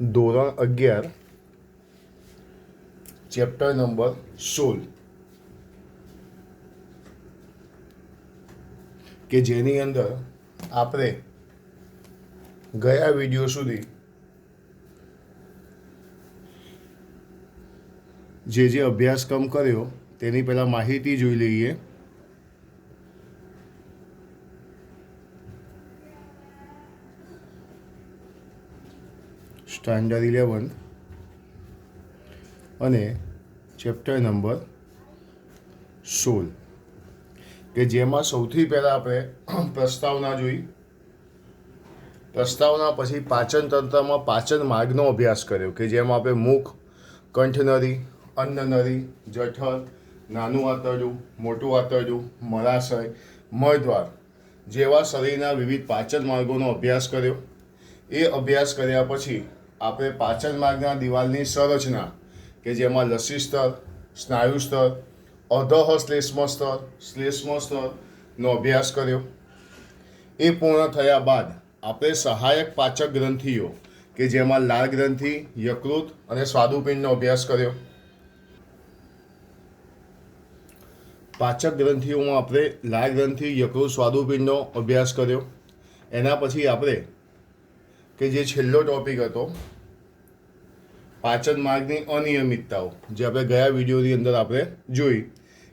ધોરણ 11 chapter number 16 કે જેની અંદર આપણે ગયા વિડીયો સુધી જે અભ્યાસક્રમ કર્યો તેની પહેલાં માહિતી જોઈ લઈએ. સ્ટાન્ડર્ડ 11 અને ચેપ્ટર નંબર 16 કે જેમાં સૌથી પહેલાં આપણે પ્રસ્તાવના જોઈ. પ્રસ્તાવના પછી પાચન તંત્રમાં પાચન માર્ગનો અભ્યાસ કર્યો કે જેમાં આપણે મુખ, કંઠનળી, અન્નનળી, જઠર, નાનું આંતરડું, મોટું આંતરડું, મળાશય, મળદ્વાર જેવા શરીરના વિવિધ પાચન માર્ગોનો અભ્યાસ કર્યો. એ અભ્યાસ કર્યા પછી આપણે પાચન માર્ગના દિવાલની સંરચના કે જેમાં લસી સ્તર, સ્નાયુ સ્તર, અધઃ શ્લેષ્મ સ્તર, શ્લેષ્મ સ્તરનો અભ્યાસ કર્યો. એ પૂર્ણ થયા બાદ આપણે સહાયક પાચક ગ્રંથિઓ કે જેમાં લાળ ગ્રંથિ, યકૃત અને સ્વાદુપિંડનો અભ્યાસ કર્યો. પાચક ગ્રંથિઓમાં આપણે લાળ ગ્રંથિ, યકૃત, સ્વાદુપિંડનો અભ્યાસ કર્યો. એના પછી આપણે કે જે છેલ્લો ટોપિક હતો પાચન માર્ગની અનિયમિતતાઓ, જે આપણે ગયા વિડીયોની અંદર આપણે જોઈ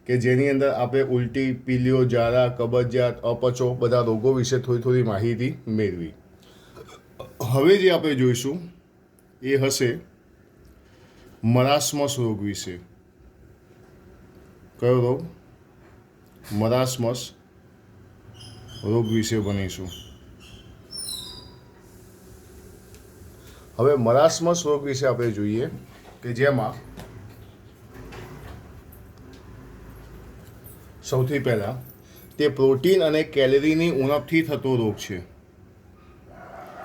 કે જેની અંદર આપણે ઉલટી, પીલીઓ, ઝાડા, કબજિયાત, અપચો બધા રોગો વિશે થોડી માહિતી મેળવી. હવે જે આપણે જોઈશું એ હશે મરાસ્મસ રોગ વિશે. કયો રોગ? મરાસ્મસ રોગ વિશે ભણીશું. હવે મરાસ્મસ રોગ વિશે આપણે જોઈએ કે જેમાં સૌથી પહેલાં તે પ્રોટીન અને કેલરીની ઉણપથી થતો રોગ છે.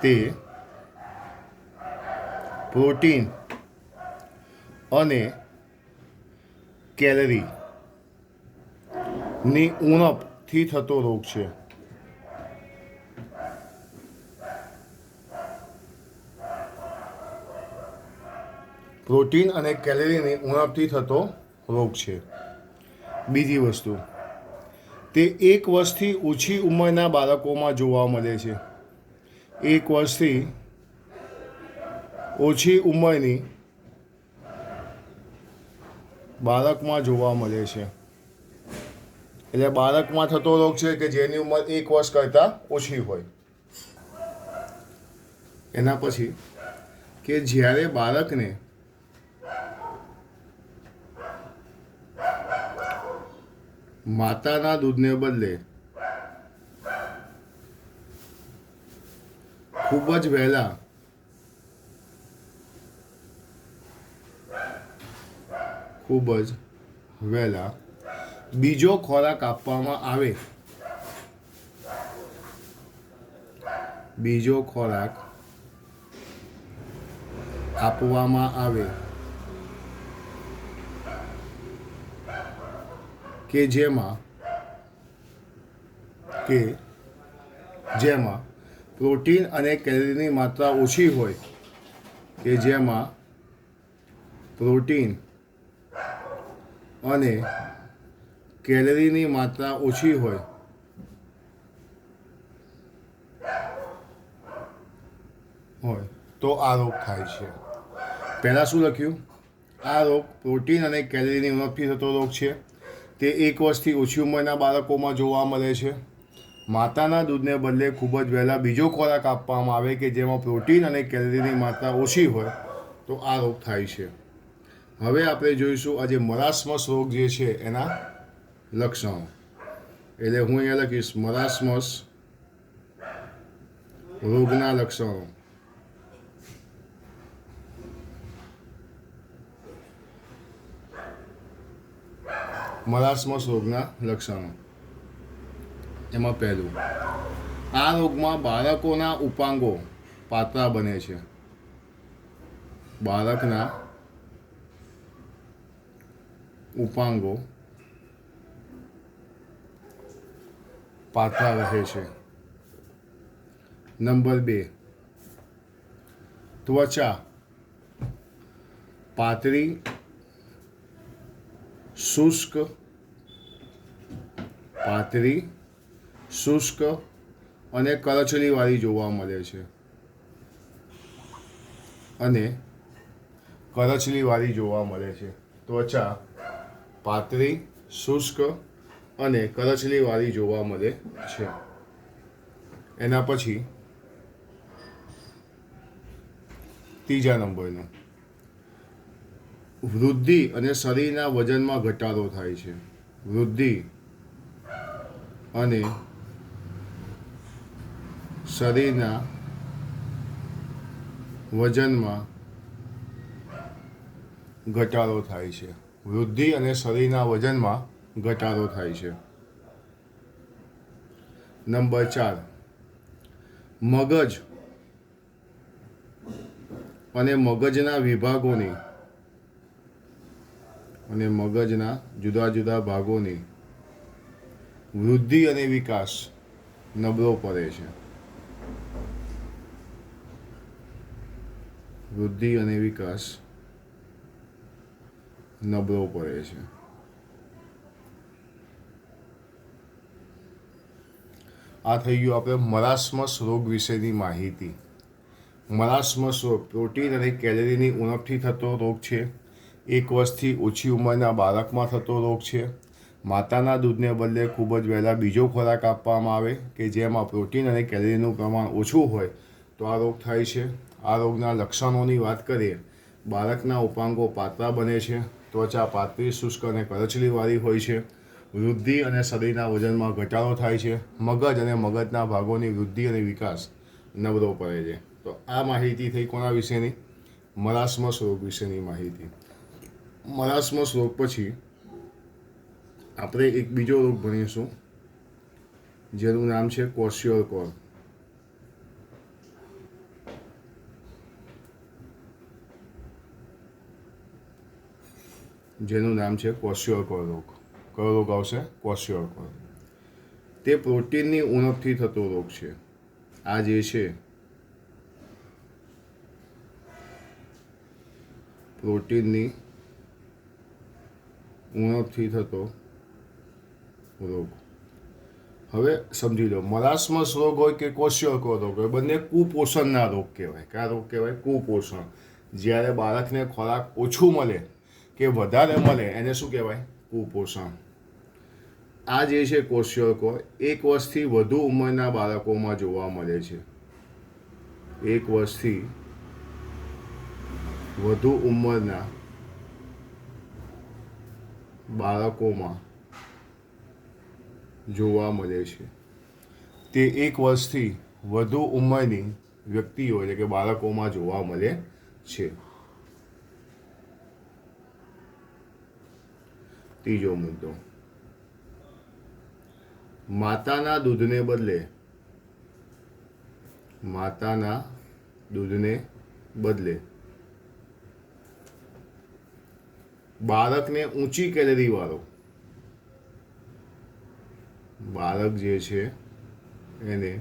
તે પ્રોટીન અને કેલરીની ઉણપથી થતો રોગ છે. પ્રોટીન અને કેલરીની ઉણપથી થતો રોગ છે. બીજી વસ્તુ, તે 1 વર્ષથી ઓછી ઉંમરના બાળકોમાં જોવા મળે છે. 1 વર્ષથી ઓછી ઉંમરની બાળકમાં જોવા મળે છે. એટલે બાળકમાં થતો રોગ છે કે જેની ઉંમર 1 વર્ષ કરતાં ઓછી હોય. એના પછી કે જ્યારે બાળકને માતાના દૂધને બદલે ખૂબ જ વહેલા બીજો ખોરાક આપવામાં આવે, કે જેમાં પ્રોટીન અને કેલરીની માત્રા ઓછી હોય, તો આ રોગ થાય છે. પહેલાં શું લખ્યું? આ રોગ પ્રોટીન અને કેલરીની ઉણપથી થતો રોગ છે. તે 1 વર્ષથી ઓછી ઉંમરના બાળકોમાં જોવા મળે છે. માતાના દૂધને બદલે ખૂબ જ વહેલા બીજો ખોરાક આપવામાં આવે કે જેમાં પ્રોટીન અને કેલરીની માત્રા ઓછી હોય, તો આ રોગ થાય છે. હવે આપણે જોઈશું આજે મરાસ્મસ રોગ જે છે એના લક્ષણો. એટલે હું અહીંયા લખીશ મરાસ્મસ રોગના લક્ષણો. મરાસ્મસ રોગના લક્ષણો. એમાં પહેલું, આ રોગમાં બાળકોના ઉપાંગો પાતળા બને છે. બાળકના ઉપાંગો પાતળા રહે છે. નંબર 2, ત્વચા પાતળી, શુષ્ક, પાતળી, શુષ્ક અને કરચલીવાળી જોવા મળે છે. અને કરચલીવાળી જોવા મળે છે. ત્વચા પાતળી, શુષ્ક અને કરચલીવાળી જોવા મળે છે. એના પછી ત્રીજા નંબરનું, વૃદ્ધિ અને શરીરના વજનમાં ઘટાડો થાય છે. વૃદ્ધિ અને શરીરના વજનમાં ઘટાડો થાય છે. વૃદ્ધિ અને શરીરના વજનમાં ઘટાડો થાય છે. નંબર 4, મગજ અને મગજના વિભાગોની અને મગજના જુદા જુદા ભાગોની વૃદ્ધિ અને વિકાસ નબળો પડે છે. વૃદ્ધિ અને વિકાસ નબળો પડે છે. આ થઈ ગયું આપણે મરાસમસ રોગ વિશેની માહિતી. મરાસમસ રોગ પ્રોટીન અને કેલરીની ઉણપથી થતો રોગ છે. 1 વર્ષથી ઓછી ઉંમરના બાળકમાં થતો રોગ છે. માતાના દૂધને બદલે ખૂબ જ વહેલા બીજો ખોરાક આપવામાં આવે કે જેમાં પ્રોટીન અને કેલરીનું પ્રમાણ ઓછું હોય તો આ રોગ થાય છે. આ રોગના લક્ષણોની વાત કરીએ, બાળકના ઉપાંગો પાતળા બને છે, ત્વચા પાતળી, શુષ્ક અને કરચલીવાળી હોય છે, વૃદ્ધિ અને શરીરના વજનમાં ઘટાડો થાય છે, મગજ અને મગજના ભાગોની વૃદ્ધિ અને વિકાસ નબળો પડે છે. તો આ માહિતી થઈ કોના વિશેની? મરાસમસ રોગ વિશેની માહિતી. મરાસમસ રોગ પછી આપણે એક બીજો રોગ ભણીશું જેનું નામ છે ક્વોશિયોર્કોર. જેનું નામ છે ક્વોશિયોર્કોર રોગ. કયો રોગ આવશે? ક્વોશિયોર્કોર. તે પ્રોટીનની ઉણપથી થતો રોગ છે. આ જે છે પ્રોટીનની ઉણપથી થતો રોગ. હવે સમજી લો, મરાસમસ રોગ હોય કે ક્વોશિયોર્કોર રોગ હોય, બંને કુપોષણના રોગ કહેવાય. કયા રોગ કહેવાય? કુપોષણ. જ્યારે બાળકને ખોરાક ઓછું મળે કે વધારે મળે એને શું કહેવાય? કુપોષણ. આ જે છે ક્વોશિયોર્કોર 1 વર્ષથી વધુ ઉંમરના બાળકોમાં જોવા મળે છે. 1 વર્ષથી વધુ ઉંમરના બાળકોમાં જોવા મળે છે. તે 1 વર્ષથી વધુ ઉંમરની વ્યક્તિઓ એટલે કે બાળકોમાં જોવા મળે છે. ત્રીજો મુદ્દો, માતાના દૂધને બદલે બાળકને ઊંચી કેલરી વાળો, બાળક જે છે એને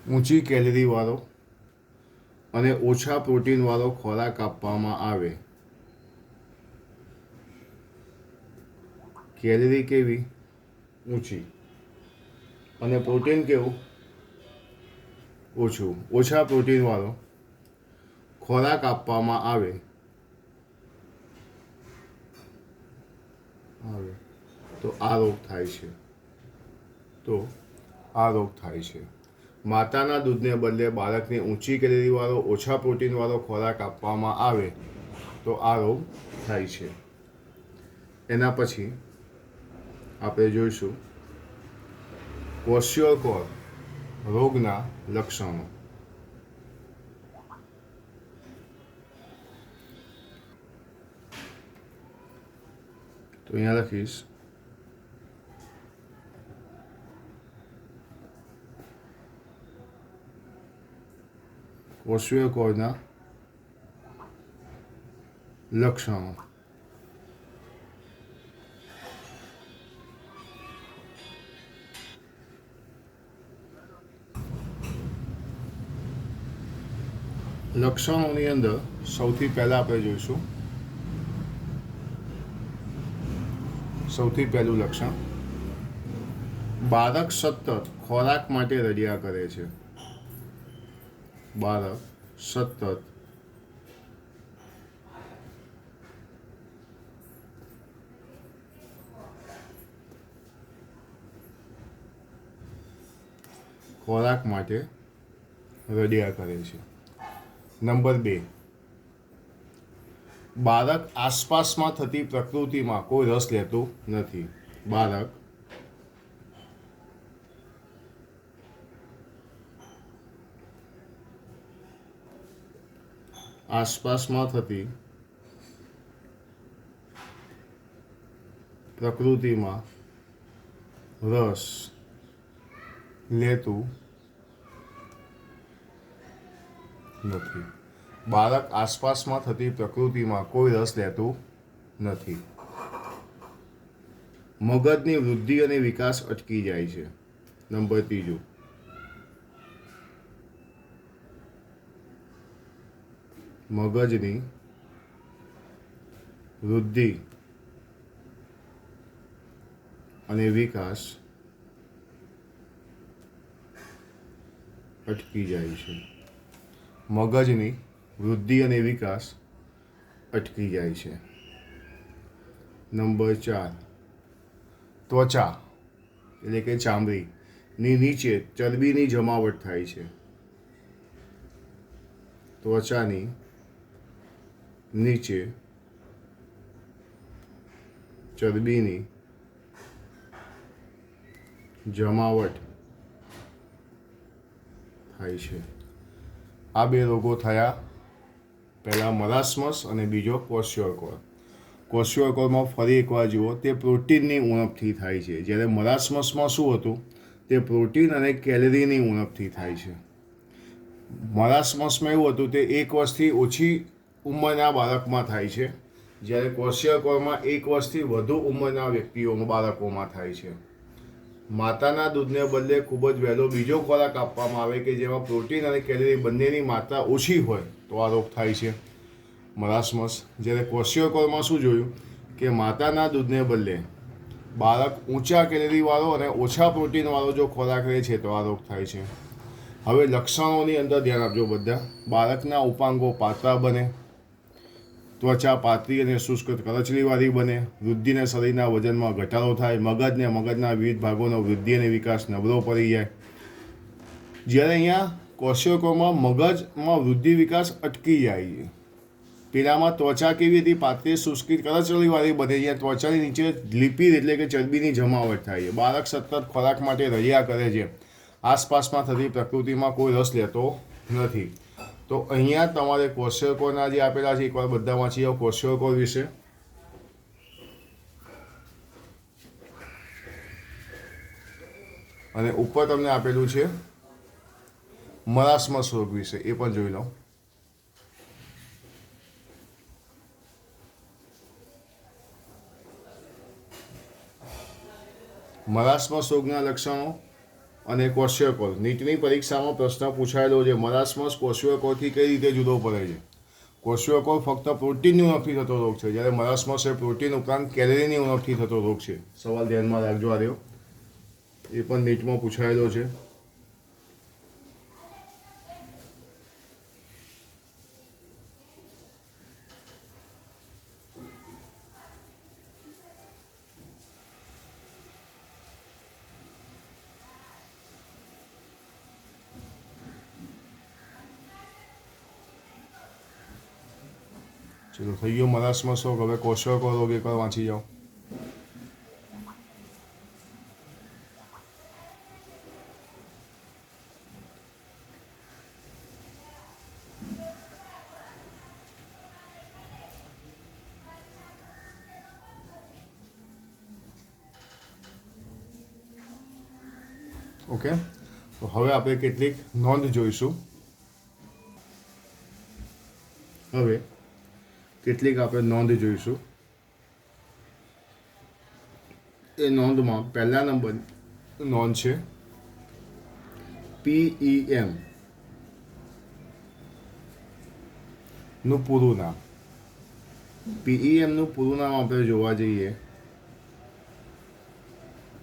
ઊંચી કેલરી વાળો અને ઓછા પ્રોટીન વાળો ખોરાક આપવામાં આવે. કેલરી કેવી? ઊંચી. અને પ્રોટીન કેવું? ઓછું. ઓછા પ્રોટીન વાળો ખોરાક આપવામાં આવે તો આ રોગ થાય છે. માતાના દૂધને બદલે બાળકને ઊંચી કેલરીવાળો ઓછા પ્રોટીનવાળો ખોરાક આપવામાં આવે તો આ રોગ થાય છે. એના પછી આપણે જોઈશું ક્વોશિયોર્કોર રોગના લક્ષણો. તો અહીંયા લખીશ ક્વોશિયોર્કોરના લક્ષણો. લક્ષણોની અંદર સૌથી પહેલાં આપણે જોઈશું, સૌથી પહેલું લક્ષણ, બાળક સતત ખોરાક માટે રડ્યા કરે છે. બાળક સતત ખોરાક માટે રડ્યા કરે છે. નંબર 2, બાળક આસપાસમાં થતી પ્રકૃતિમાં કોઈ રસ લેતું નથી. બાળક આસપાસમાં થતી પ્રકૃતિમાં રસ લેતું નથી. બાળક આસપાસમાં થતી પ્રકૃતિમાં કોઈ રસ લેતું નથી. મગજની વૃદ્ધિ અને વિકાસ અટકી જાય છે. નંબર 3, મગજની વૃદ્ધિ અને વિકાસ અટકી જાય છે. મગજની વૃદ્ધિ અને વિકાસ અટકી જાય છે. નંબર 4, ત્વચા એટલે કે ચામડીની નીચે ચરબીની જમાવટ થાય છે. ત્વચાની નીચે ચરબીની જમાવટ થાય છે. આ 2 રોગો થયા. પહેલાં મરાસ્મસ અને બીજો ક્વોશિયોકોર. ક્વોશિયોકોરમાં ફરી એકવાર જુઓ, તે પ્રોટીનની ઉણપથી થાય છે, જ્યારે મરાસ્મસમાં શું હતું, તે પ્રોટીન અને કેલરીની ઉણપથી થાય છે. મરાસ્મસમાં એવું હતું તે 1 વર્ષથી ઓછી ઉંમરના બાળકમાં થાય છે, જ્યારે ક્વોશિયોકોરમાં 1 વર્ષથી વધુ ઉંમરના બાળકોમાં થાય છે. માતાના દૂધને બદલે ખૂબ જ વહેલો બીજો ખોરાક આપવામાં આવે કે જેમાં પ્રોટીન અને કેલરી બંનેની માત્રા ઓછી હોય તો આ રોગ થાય છે, મરાસ્મસ. જ્યારે ક્વોશિયોકોરમાં શું જોયું કે માતાના દૂધને બદલે બાળક ઊંચા કેલરીવાળો અને ઓછા પ્રોટીનવાળો જો ખોરાક રહે છે તો આ રોગ થાય છે. હવે લક્ષણોની અંદર ધ્યાન આપજો બધા. બાળકના ઉપાંગો પાતળા બને, ત્વચા પાતળી અને શુષ્ક કરચલીવાળી બને, વૃદ્ધિને શરીરના વજનમાં ઘટાડો થાય, મગજના વિવિધ ભાગોનો વૃદ્ધિ અને વિકાસ નબળો પડી જાય. જ્યારે અહીંયા ક્વોશિયોકોરમાં મગજમાં વૃદ્ધિ વિકાસ અટકી જાય છે. પેલામાં ત્વચા કેવી હતી, પાતળી શુષ્ક કરચલીવાળી બને, અહીંયા ત્વચાની નીચે લિપિડ એટલે કે ચરબીની જમાવટ થાય છે. બાળક સતત ખોરાક માટે રડ્યા કરે છે. આસપાસમાં થતી પ્રકૃતિમાં કોઈ રસ લેતો નથી. તો અહીંયા તમારે ક્વોશિયોકોરના જે આપેલા છે એકવાર બધા વાંચી જાઓ ક્વોશિયોકોર વિશે. અને ઉપર તમને આપેલું છે મરાસ્મસ રોગ વિશે, એ પણ જોઈ લો. મરાસ્મસ રોગના લક્ષણો અને ક્વોશિયોકોર. નીટની પરીક્ષામાં પ્રશ્ન પૂછાયેલો છે, મરાસ્મસ ક્વોશિયોકોરથી કઈ રીતે જુદો પડે છે. ક્વોશિયોકોર ફક્ત પ્રોટીનની ઉણપથી થતો રોગ છે, જ્યારે મરાસ્મસ એ પ્રોટીન ઉપરાંત કેલરીની ઉણપથી થતો રોગ છે. સવાલ ધ્યાનમાં રાખજો આ રહ્યો, એ પણ નીટમાં પૂછાયેલો છે. ચલો થઈ ગયો મરાસ્મસ રોગ. હવે ક્વોશિયોકોર રોગ એકવાર વાંચી જાઓ. ઓકે, તો હવે આપણે કેટલીક નોંધ જોઈશું. હવે કેટલીક આપણે નોંધ જોઈશું. એ નોંધમાં પહેલા નંબર નોંધ છે PEM નું પૂરું નામ. પીઈએમનું પૂરું નામ આપણે જોવા જઈએ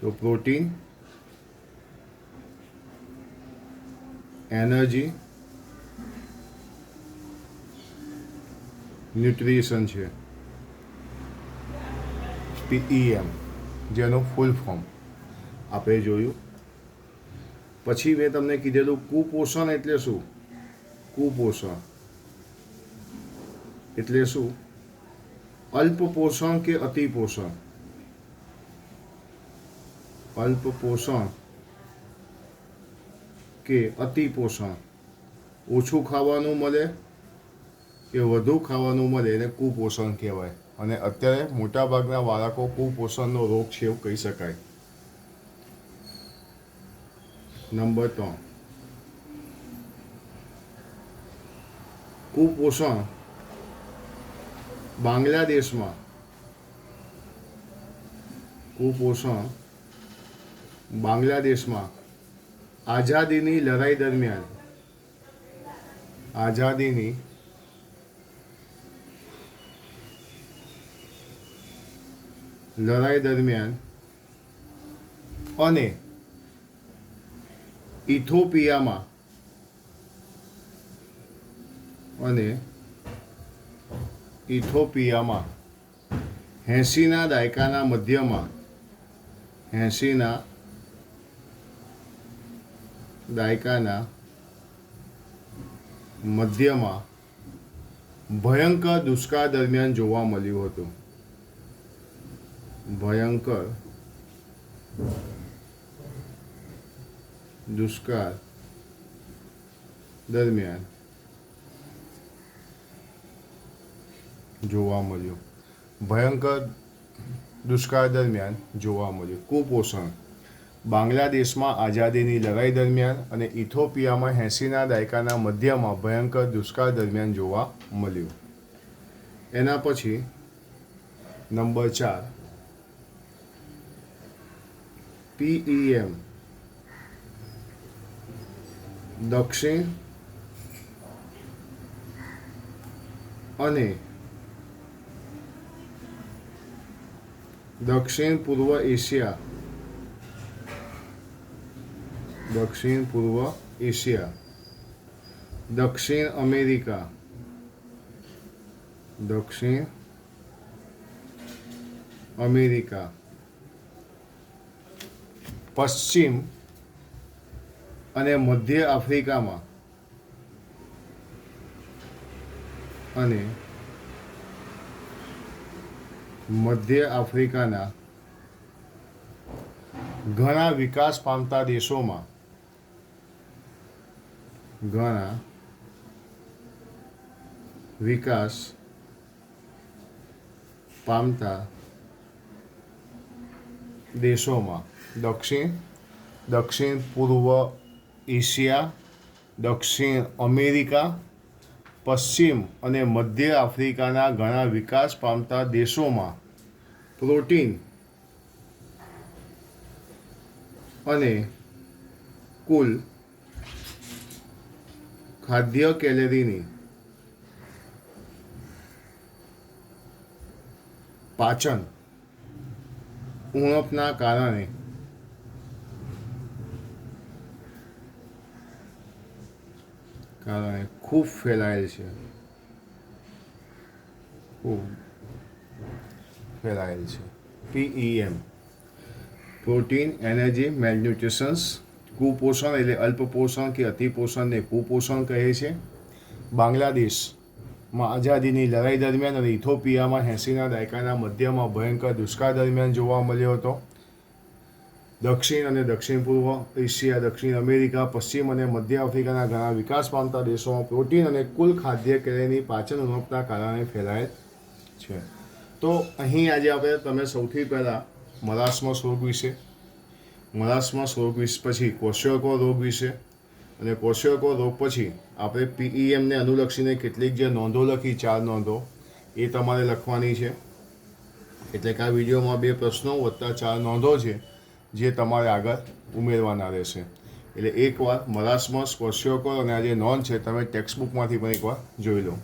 તો પ્રોટીન એનર્જી ન્યુટ્રિશન છે પીઈએમ, જેનું ફૂલ ફોર્મ આપણે જોયું. પછી મેં તમને કીધેલું કુપોષણ એટલે શું. કુપોષણ એટલે શું? અલ્પ પોષણ કે અતિ પોષણ. અલ્પ પોષણ કે અતિ પોષણ. ઓછું ખાવાનું મળે કે વધુ ખાવાનું મળે એને કુપોષણ કહેવાય. અને અત્યારે મોટાભાગના બાળકો કુપોષણનો રોગ છે એવું કહી શકાય. નંબર 3, કુપોષણ બાંગ્લાદેશમાં. કુપોષણ બાંગ્લાદેશમાં આઝાદીની લડાઈ દરમિયાન અને ઇથોપિયામાં 80ના દાયકાના મધ્યમાં ભયંકર દુષ્કાળ દરમિયાન જોવા મળ્યું હતું. ભયંકર દુષ્કાળ દરમિયાન જોવા મળ્યું. કુપોષણ બાંગ્લાદેશમાં આઝાદીની લડાઈ દરમિયાન અને ઇથોપિયામાં 80ના દાયકાના મધ્યમાં ભયંકર દુષ્કાળ દરમિયાન જોવા મળ્યું. એના પછી નંબર 4, પીઈએમ દક્ષિણ અને દક્ષિણ પૂર્વ એશિયા, દક્ષિણ અમેરિકા, પશ્ચિમ અને મધ્ય આફ્રિકામાં ઘણા વિકાસ પામતા દેશોમાં દક્ષિણ પૂર્વ એશિયા, દક્ષિણ અમેરિકા, પશ્ચિમ અને મધ્ય આફ્રિકાના ઘણા વિકાસ પામતા દેશોમાં પ્રોટીન અને કુલ ખાદ્ય કેલરીની પાચન ઉણપના કારણે ખૂબ ફેલાયેલ છે. પીઈએમ પ્રોટીન એનર્જી મેલન્યુટ્રિશન્સ. કુપોષણ એટલે અલ્પપોષણ કે અતિપોષણને કુપોષણ કહે છે. બાંગ્લાદેશમાં આઝાદીની લડાઈ દરમિયાન અને ઇથોપિયામાં 80ના દાયકાના મધ્યમાં ભયંકર દુષ્કાળ દરમિયાન જોવા મળ્યો હતો. દક્ષિણ અને દક્ષિણ પૂર્વ એશિયા, દક્ષિણ અમેરિકા, પશ્ચિમ અને મધ્ય આફ્રિકાના ઘણા વિકાસ પામતા દેશોમાં પ્રોટીન અને કુલ ખાદ્ય કેલરીની પાચન ઉણપના કારણે ફેલાયેલ છે. તો અહીં આજે તમે સૌથી પહેલાં મરાસમસ રોગ વિશે, પછી ક્વોશિયોકોર રોગ વિશે, અને ક્વોશિયોકોર રોગ પછી આપણે પીઈએમને અનુલક્ષીને કેટલીક જે નોંધો લખી, 4 નોંધો એ તમારે લખવાની છે. એટલે કે આ વિડીયોમાં 2 પ્રશ્નો વત્તા 4 નોંધો છે જે તમારે આગળ ઉમેરવાના રહેશે. એટલે એકવાર મરાસમસ, ક્વોશિયોકોર અને આ જે નોંધ છે તમે ટેક્સ્ટબુકમાંથી પણ એકવાર જોઈ લો.